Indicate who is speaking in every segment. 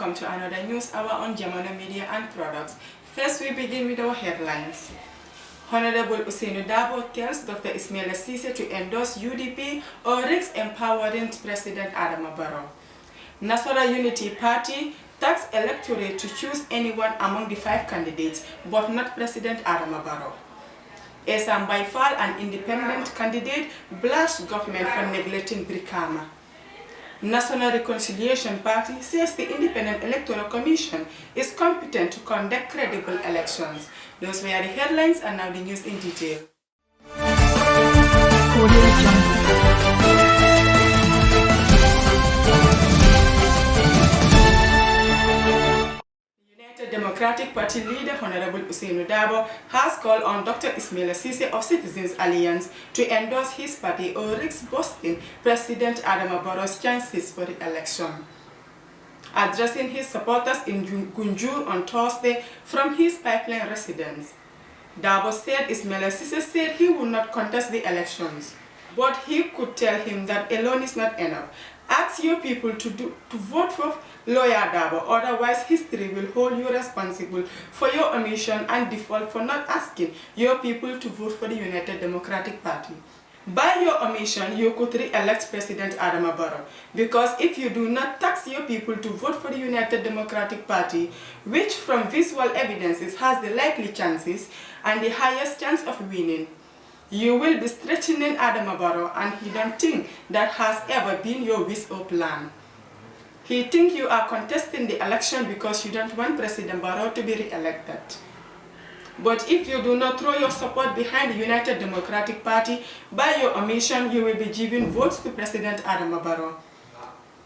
Speaker 1: welcome to another news hour on Jamano Media and Products. First, we begin with our headlines. Honorable Ousainou Darboe tells Dr. Ismaila Ceesay to endorse UDP or risks empowering President Adama Barrow. National Unity Party tax electorate to choose anyone among the 5 candidates, but not President Adama Barrow. Esam Baifal, an independent candidate, blasted government for neglecting Brikama. National Reconciliation Party says the Independent Electoral Commission is competent to conduct credible elections. Those were the headlines, and now the news in detail. Democratic Party leader Honorable Ousainou Darboe has called on Dr. Ismaila Ceesay of Citizens Alliance to endorse his party or risk boosting President Adama Barrow's chances for the election. Addressing his supporters in Gunjur on Thursday from his pipeline residence, Darboe said Ismaila Ceesay said he would not contest the elections, but he could tell him that alone is not enough. Ask your people to vote for Lawyer Darboe, otherwise history will hold you responsible for your omission and default for not asking your people to vote for the United Democratic Party. By your omission, you could re-elect President Adama Barrow, because if you do not tax your people to vote for the United Democratic Party, which from visual evidences has the likely chances and the highest chance of winning, you will be strengthening Adama Barrow, and he don't think that has ever been your wish or plan. He thinks you are contesting the election because you don't want President Barrow to be re-elected. But if you do not throw your support behind the United Democratic Party, by your omission you will be giving votes to President Adama Barrow.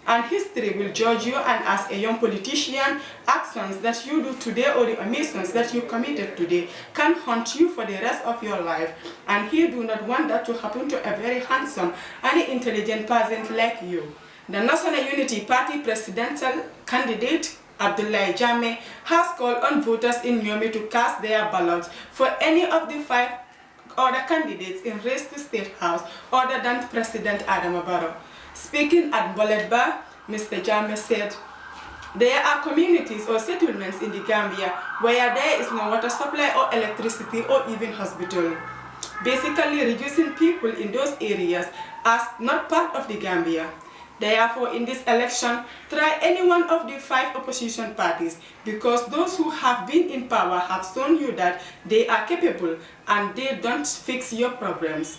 Speaker 1: And history will judge you, and as a young politician, actions that you do today or the omissions that you committed today can haunt you for the rest of your life. And he do not want that to happen to a very handsome and intelligent person like you. The National Unity Party presidential candidate Abdoulaye Jammeh has called on voters in Niamey to cast their ballots for any of the 5 other candidates in race to State House other than President Adama Barrow. Speaking at Boletba, Mr. Jammeh said, "There are communities or settlements in the Gambia where there is no water supply or electricity or even hospital. Basically reducing people in those areas as not part of the Gambia. Therefore, in this election, try any one of the 5 opposition parties, because those who have been in power have shown you that they are capable and they don't fix your problems.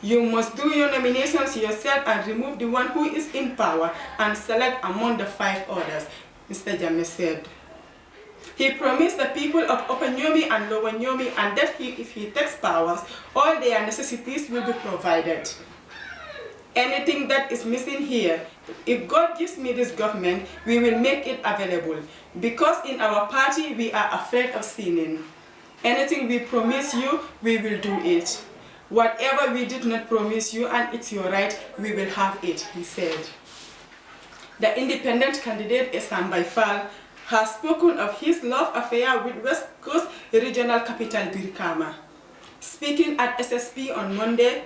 Speaker 1: You must do your nominations yourself and remove the one who is in power and select among the 5 others," Mr. Jammeh said. He promised the people of Upper Niamey and Lower Niamey and that if he takes powers, all their necessities will be provided. "Anything that is missing here, if God gives me this government, we will make it available, because in our party we are afraid of sinning. Anything we promise you, we will do it. Whatever we did not promise you, and it's your right, we will have it," he said. The independent candidate Esam Baifal has spoken of his love affair with West Coast regional capital Brikama. Speaking at SSP on Monday,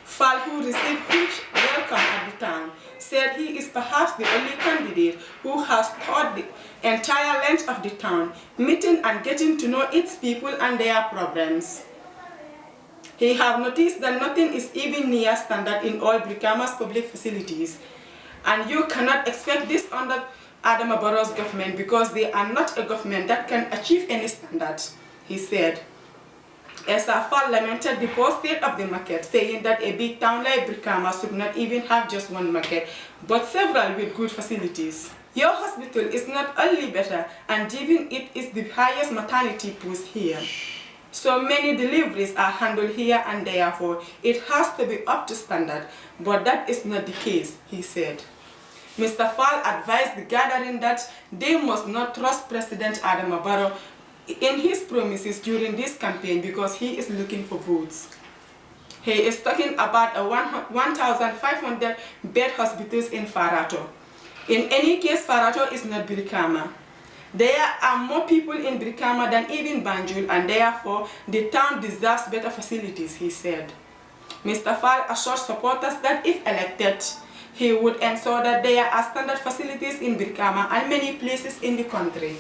Speaker 1: Fall, who received huge welcome at the town, said he is perhaps the only candidate who has toured the entire length of the town, meeting and getting to know its people and their problems. He has noticed that nothing is even near standard in all Brikama's public facilities, and you cannot expect this under Adama Barrow's government, because they are not a government that can achieve any standard, he said. Esafal lamented the poor state of the market, saying that a big town like Brikama should not even have just one market, but several with good facilities. "Your hospital is not only better, and even it is the highest maternity post here. So many deliveries are handled here, and therefore it has to be up to standard, but that is not the case," he said. Mr. Fall advised the gathering that they must not trust President Adama Barrow in his promises during this campaign, because he is looking for votes. He is talking about a 1,500 bed hospitals in Farato. In any case, Farato is not Brikama. There are more people in Brikama than even Banjul, and therefore the town deserves better facilities, he said. Mr. Fall assured supporters that if elected, He would ensure that there are standard facilities in Brikama and many places in the country.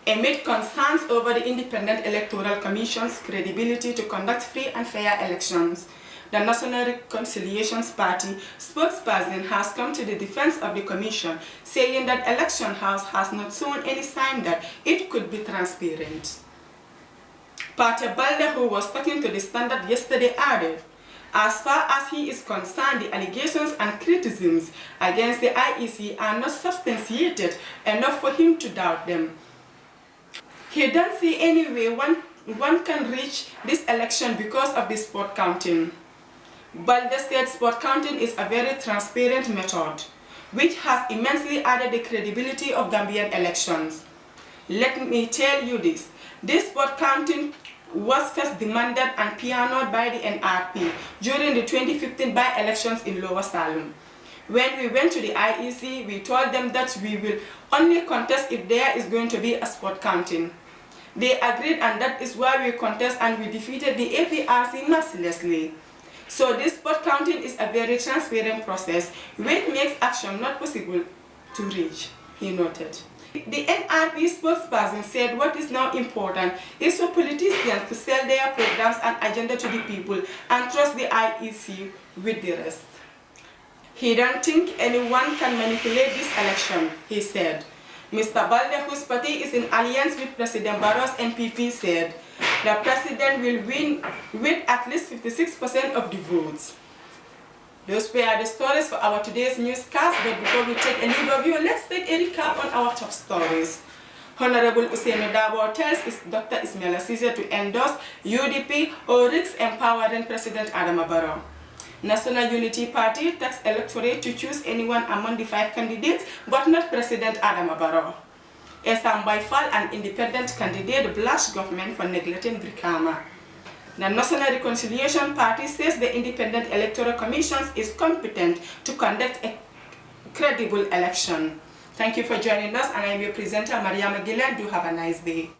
Speaker 1: Amid concerns over the Independent Electoral Commission's credibility to conduct free and fair elections, the National Reconciliation Party spokesperson has come to the defense of the Commission, saying that Election House has not shown any sign that it could be transparent. Pate Balde, who was talking to the Standard yesterday, added, "As far as he is concerned, the allegations and criticisms against the IEC are not substantiated enough for him to doubt them. He doesn't see any way one can reach this election because of the spot counting." Balde said spot counting is a very transparent method, which has immensely added the credibility of Gambian elections. "Let me tell you this spot counting was first demanded and pianoed by the NRP during the 2015 by-elections in Lower Salem. When we went to the IEC, we told them that we will only contest if there is going to be a spot counting. They agreed, and that is why we contest, and we defeated the APRC mercilessly. So this spot counting is a very transparent process, which makes action not possible to reach," he noted. The NRP spokesperson said what is now important is for politicians to sell their programs and agenda to the people and trust the IEC with the rest. He don't think anyone can manipulate this election, he said. Mr. Balde, whose party is in alliance with President Barrow's NPP, said the president will win with at least 56% of the votes. Those were the stories for our today's newscast, but before we take a new review, let's take a recap on our top stories. Honorable Usainu Dabo tells Dr. Ismaila Ceesay to endorse UDP or risks empowering President Adama Barrow. National Unity Party tasked electorate to choose anyone among the 5 candidates, but not President Adama Barrow. Esam Baifal, an independent candidate, blasted government for neglecting Brikama. The National Reconciliation Party says the Independent Electoral Commission is competent to conduct a credible election. Thank you for joining us, and I am your presenter, Mariama Gillen. Do have a nice day.